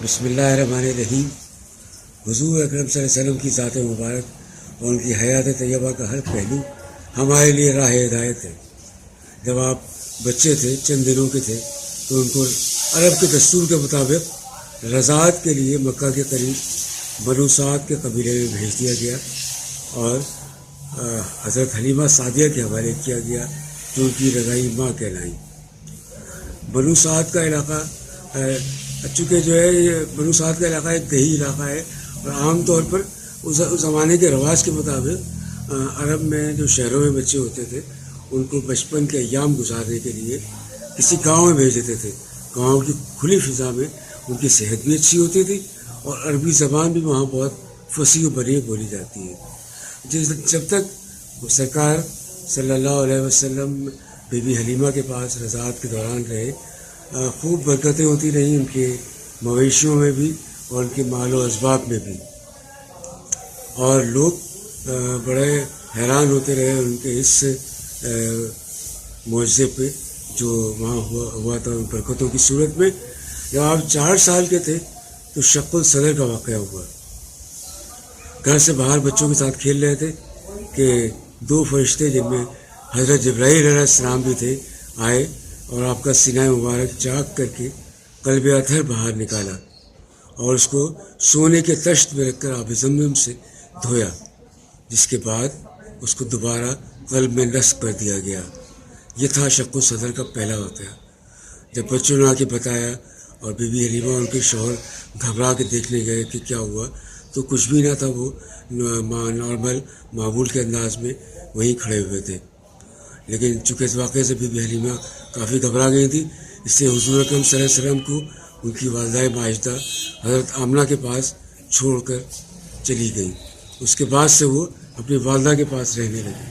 بسم اللہ الرحمن الرحیم۔ حضور اکرم صلی اللہ علیہ وسلم کی ذات مبارک اور ان کی حیات طیبہ کا ہر پہلو ہمارے لیے راہ ہدایت ہے۔ جب آپ بچے تھے، چند دنوں کے تھے، تو ان کو عرب کے دستور کے مطابق رضاعت کے لیے مکہ کے قریب بنو سعد کے قبیلے میں بھیج دیا گیا اور حضرت حلیمہ سعدیہ کے حوالے کیا گیا، جو ان کی رضائی ماں کہلائیں۔ بنو سعد کا علاقہ چونکہ جو ہے یہ بنو سعد کا علاقہ ایک دیہی علاقہ ہے، اور عام طور پر اس زمانے کے رواج کے مطابق عرب میں جو شہروں میں بچے ہوتے تھے ان کو بچپن کے ایام گزارنے کے لیے کسی گاؤں میں بھیج دیتے تھے۔ گاؤں کی کھلی فضا میں ان کی صحت بھی اچھی ہوتی تھی اور عربی زبان بھی وہاں بہت فصیح و بلیغ بولی جاتی ہے۔ جب تک سرکار صلی اللہ علیہ وسلم بی بی حلیمہ کے پاس رضاعت کے دوران رہے، خوب برکتیں ہوتی رہیں ان کے مویشیوں میں بھی اور ان کے مال و اسباب میں بھی، اور لوگ بڑے حیران ہوتے رہے ان کے اس معجزے پہ جو وہاں ہوا تھا ان برکتوں کی صورت میں۔ جب آپ 4 سال کے تھے تو شق الصدر کا واقعہ ہوا۔ گھر سے باہر بچوں کے ساتھ کھیل رہے تھے کہ 2 فرشتے جن میں حضرت جبرائیل علیہ السلام بھی تھے آئے اور آپ کا سینہ مبارک چاک کر کے قلب اطہر باہر نکالا اور اس کو سونے کے تشت میں رکھ کر آب زمزم سے دھویا، جس کے بعد اس کو دوبارہ قلب میں نصب کر دیا گیا۔ یہ تھا شق الصدر کا پہلا واقعہ۔ جب بچوں نے آ کے بتایا اور بی بی حلیمہ اور ان کے شوہر گھبرا کے دیکھنے گئے کہ کیا ہوا، تو کچھ بھی نہ تھا، وہ نارمل معمول کے انداز میں وہیں کھڑے ہوئے تھے۔ لیکن چونکہ اس واقعے سے بی بی حلیمہ کافی گھبرا گئی تھی، اس سے حضور اکرم صلی اللہ علیہ وسلم کو ان کی والدہ ماجدہ حضرت آمنہ کے پاس چھوڑ کر چلی گئیں۔ اس کے بعد سے وہ اپنی والدہ کے پاس رہنے لگی۔